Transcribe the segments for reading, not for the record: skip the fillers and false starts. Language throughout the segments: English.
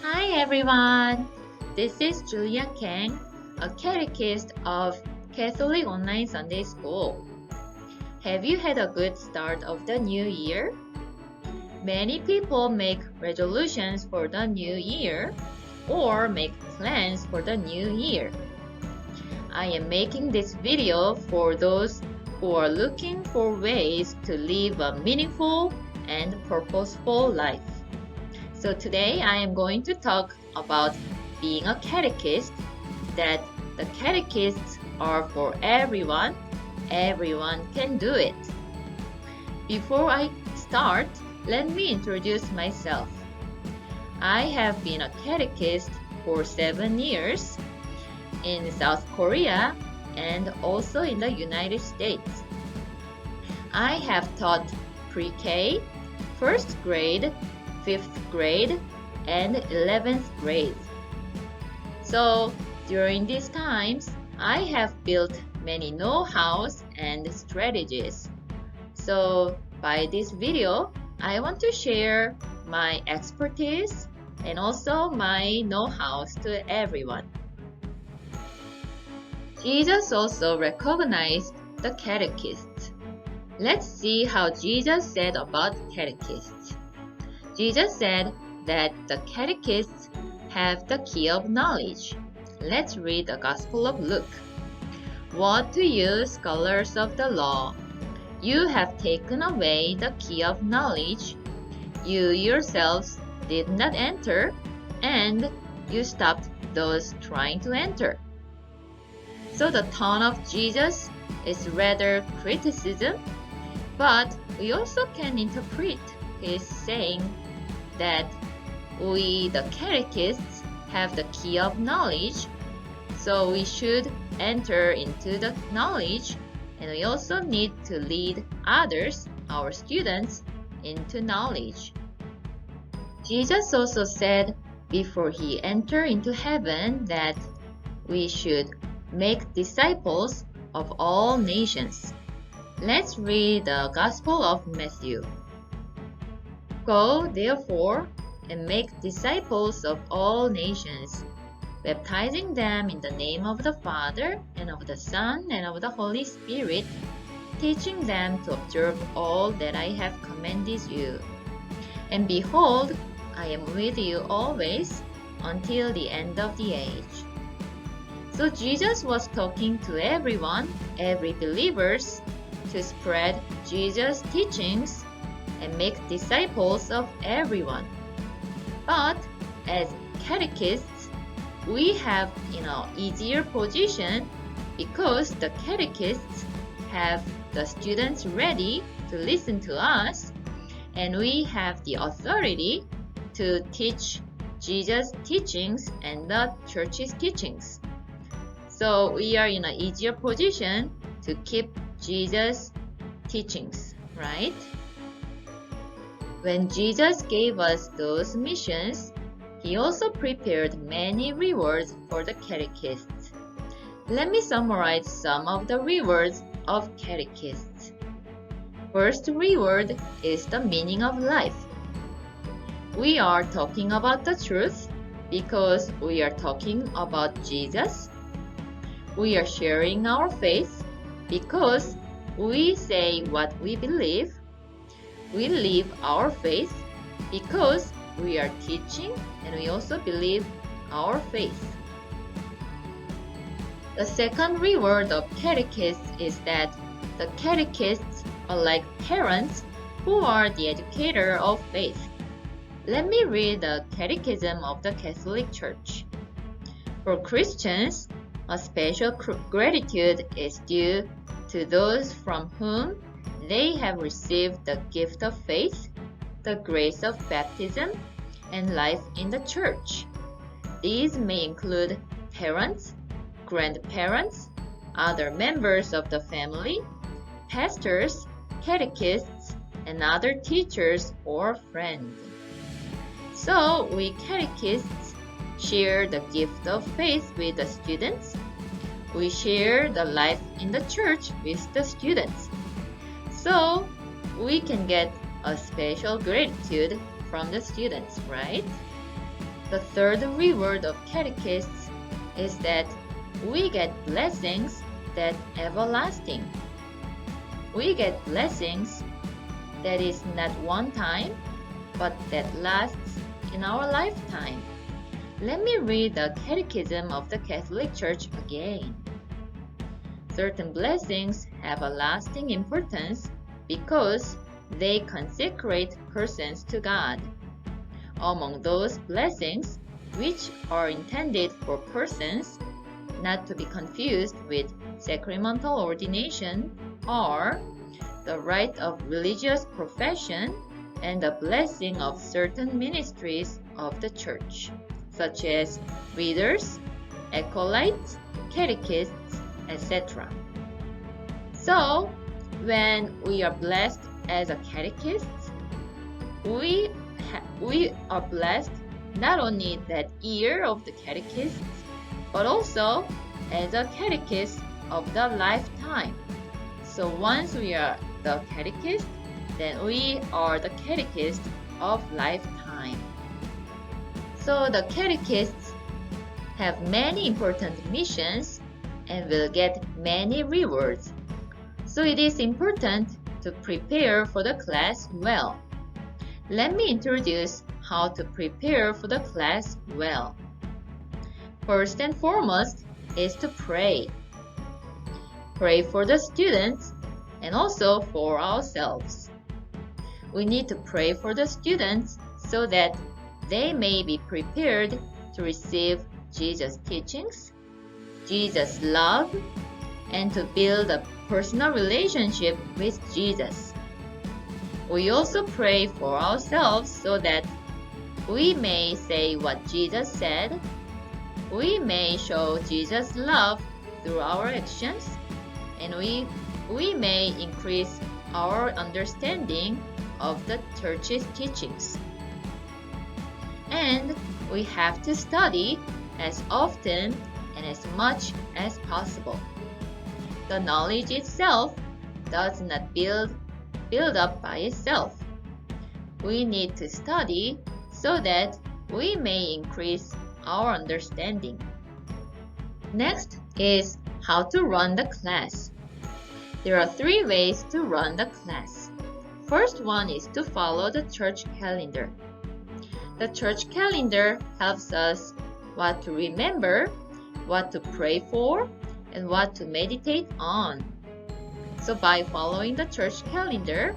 Hi everyone, this is Julia Kang, a catechist of Catholic Online Sunday School. Have you had a good start of the new year? Many people make resolutions for the new year or make plans for the new year. I am making this video for those who are looking for ways to live a meaningful and purposeful life. So today I am going to talk about being a catechist, that the catechists are for everyone. Everyone can do it. Before I start, let me introduce myself. I have been a catechist for 7 years in South Korea and also in the United States. I have taught pre-K, first grade, 5th grade, and 11th grade. So during these times, I have built many know-hows and strategies. So by this video, I want to share my expertise and also my know-hows to everyone. Jesus also recognized the catechists. Let's see how Jesus said about catechists. Jesus said that the catechists have the key of knowledge. Let's read the Gospel of Luke. What to you, scholars of the law? You have taken away the key of knowledge. You yourselves did not enter, and you stopped those trying to enter. So the tone of Jesus is rather criticism, but we also can interpret his saying that we, the catechists, have the key of knowledge, so we should enter into the knowledge, and we also need to lead others, our students, into knowledge. Jesus also said before he entered into heaven that we should make disciples of all nations. Let's read the Gospel of Matthew. Go, therefore, and make disciples of all nations, baptizing them in the name of the Father, and of the Son, and of the Holy Spirit, teaching them to observe all that I have commanded you. And behold, I am with you always, until the end of the age. So Jesus was talking to everyone, every believers, to spread Jesus' teachings and make disciples of everyone. But as catechists, we have easier position because the catechists have the students ready to listen to us, and we have the authority to teach Jesus' teachings and the church's teachings. So we are in an easier position to keep Jesus' teachings, right? When Jesus gave us those missions, he also prepared many rewards for the catechists. Let me summarize some of the rewards of catechists. First reward is the meaning of life. We are talking about the truth because we are talking about Jesus. We are sharing our faith because we say what we believe. We live our faith because we are teaching and we also believe our faith. The second reward of catechists is that the catechists are like parents who are the educator of faith. Let me read the Catechism of the Catholic Church. For Christians, a special gratitude is due to those from whom they have received the gift of faith, the grace of baptism, and life in the church. These may include parents, grandparents, other members of the family, pastors, catechists, and other teachers or friends. So we catechists share the gift of faith with the students. We share the life in the church with the students. So we can get a special gratitude from the students, right? The third reward of catechists is that we get blessings that everlasting. We get blessings that is not one time, but that lasts in our lifetime. Let me read the Catechism of the Catholic Church again. Certain blessings have a lasting importance because they consecrate persons to God. Among those blessings, which are intended for persons, not to be confused with sacramental ordination, are the right of religious profession and the blessing of certain ministries of the Church, such as readers, acolytes, catechists, etc. So, when we are blessed as a catechist, we are blessed not only that year of the catechist, but also as a catechist of the lifetime. So once we are the catechist, then we are the catechist of lifetime. So the catechists have many important missions and will get many rewards. So it is important to prepare for the class well. Let me introduce how to prepare for the class well. First and foremost is to pray. Pray for the students and also for ourselves. We need to pray for the students so that they may be prepared to receive Jesus' teachings, Jesus' love, and to build a personal relationship with Jesus. We also pray for ourselves so that we may say what Jesus said, we may show Jesus' love through our actions, and we may increase our understanding of the Church's teachings. And we have to study as often and as much as possible. The knowledge itself does not build up by itself. We need to study so that we may increase our understanding. Next is how to run the class. There are 3 ways to run the class. First one is to follow the church calendar. The church calendar helps us what to remember, what to pray for, and what to meditate on. So by following the church calendar,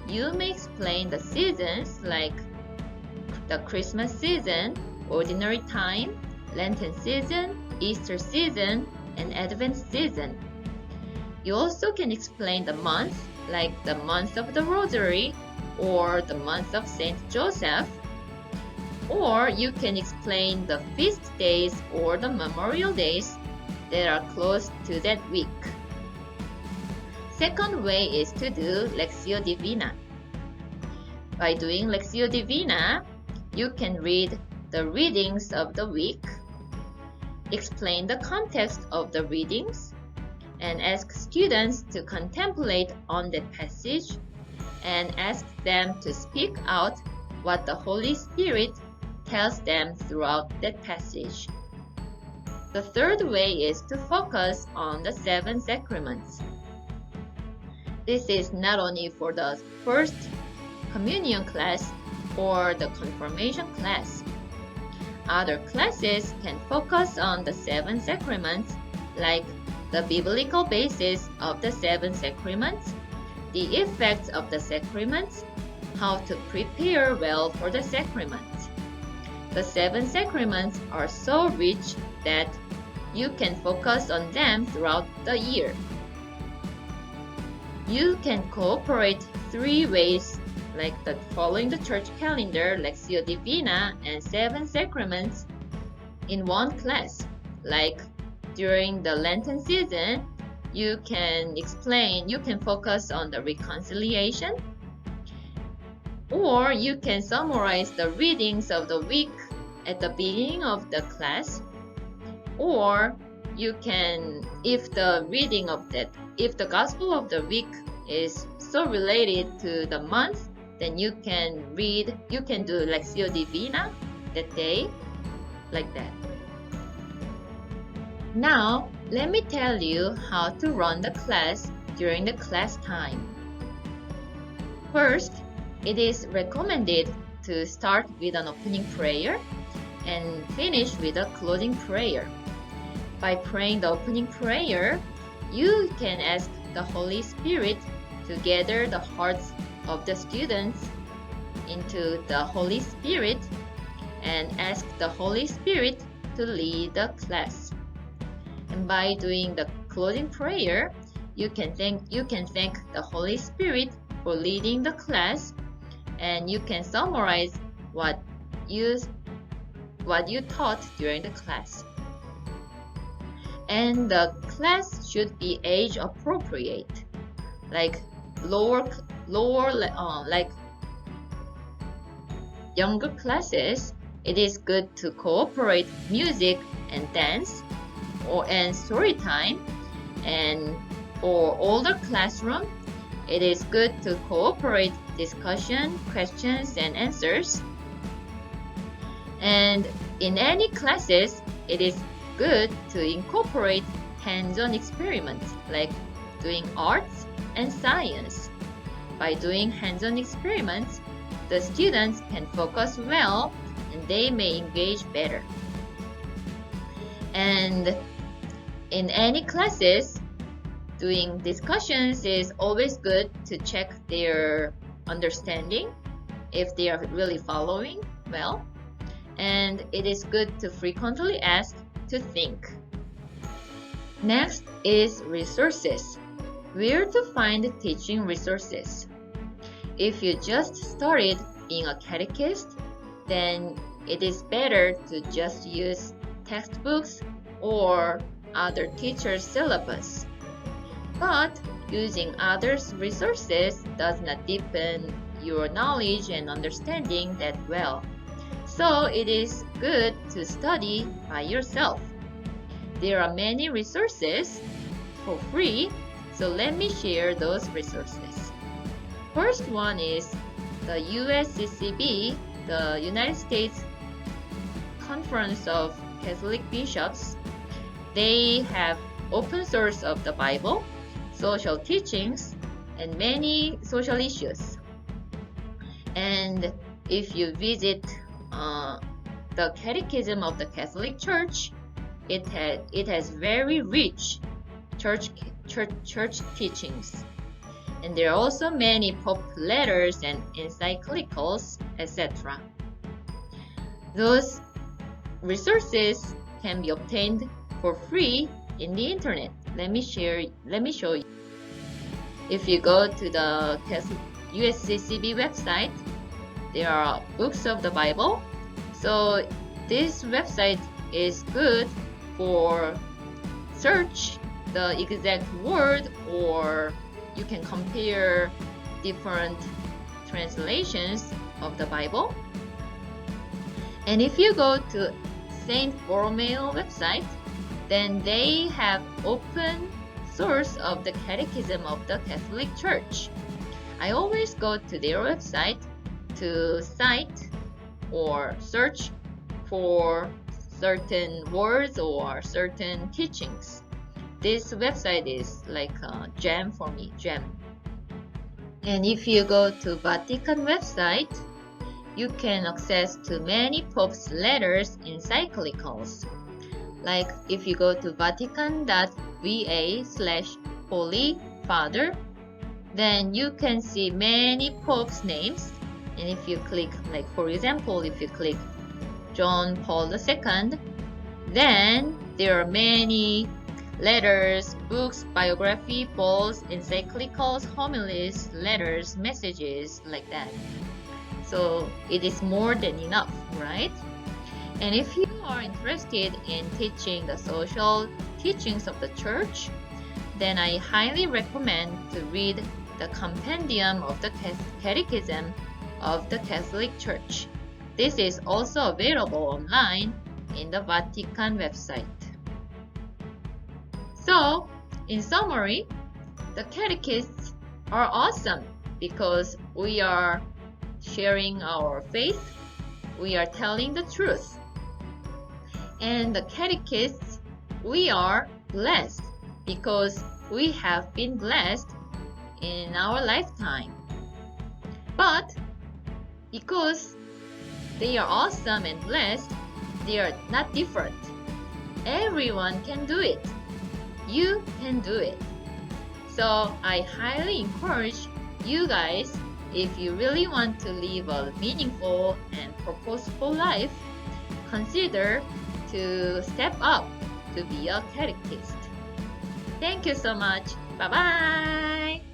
you may explain the seasons like the Christmas season, ordinary time, Lenten season, Easter season, and Advent season. You also can explain the months like the month of the Rosary or the month of Saint Joseph, or you can explain the feast days or the memorial days that are close to that week. Second way is to do Lectio Divina. By doing Lectio Divina, you can read the readings of the week, explain the context of the readings, and ask students to contemplate on that passage and ask them to speak out what the Holy Spirit tells them throughout that passage. The third way is to focus on the 7 sacraments. This is not only for the first communion class or the confirmation class. Other classes can focus on the 7 sacraments, like the biblical basis of the 7 sacraments, the effects of the sacraments, how to prepare well for the sacraments. The 7 sacraments are so rich that you can focus on them throughout the year. You can cooperate 3 ways, like following the church calendar, Lectio Divina, and 7 sacraments in one class. Like during the Lenten season, you can focus on the reconciliation, or you can summarize the readings of the week at the beginning of the class, or you can, if the gospel of the week is so related to the month, then you can do Lectio Divina that day, like that. Now, let me tell you how to run the class during the class time. First, it is recommended to start with an opening prayer and finish with a closing prayer. By praying the opening prayer, you can ask the Holy Spirit to gather the hearts of the students into the Holy Spirit and ask the Holy Spirit to lead the class. And by doing the closing prayer, you can thank the Holy Spirit for leading the class, and you can summarize what you taught during the class. And the class should be age appropriate, like like younger classes. It is good to cooperate music and dance and story time, and for older classroom, it is good to cooperate discussion, questions and answers. And in any classes, it is good to incorporate hands-on experiments like doing arts and science. By doing hands-on experiments, the students can focus well and they may engage better. And in any classes, doing discussions is always good to check their understanding, if they are really following well. And it is good to frequently ask to think. Next is resources. Where to find teaching resources? If you just started being a catechist, then it is better to just use textbooks or other teachers' syllabus. But using others' resources does not deepen your knowledge and understanding that well. So it is good to study by yourself. There are many resources for free, so let me share those resources. First one is the USCCB, the United States Conference of Catholic Bishops. They have open source of the Bible, social teachings, and many social issues. And if you visit the Catechism of the Catholic Church, it has very rich church teachings. And there are also many Pope letters and encyclicals, etc. Those resources can be obtained for free in the internet. Let me show you. If you go to the USCCB website, there are books of the Bible. So this website is good for search the exact word, or you can compare different translations of the Bible. And if you go to St. Borromeo website, then they have open source of the Catechism of the Catholic Church. I always go to their website to cite or search for certain words or certain teachings. This website is like a gem for me, gem. And if you go to Vatican website, you can access to many Pope's letters, encyclicals. Like if you go to vatican.va/Holy Father, then you can see many Pope's names. And if you click, like for example, if you click John Paul II, then there are many letters, books, biography, bulls, encyclicals, homilies, letters, messages, like that. So it is more than enough, right? And if you are interested in teaching the social teachings of the Church, then I highly recommend to read the Compendium of the Catechism of the Catholic Church. This is also available online in the Vatican website. So, in summary, the catechists are awesome because we are sharing our faith, we are telling the truth. And the catechists, we are blessed because we have been blessed in our lifetime. But because they are awesome and blessed, they are not different. Everyone can do it. You can do it. So I highly encourage you guys, if you really want to live a meaningful and purposeful life, consider to step up to be a catechist. Thank you so much. Bye-bye.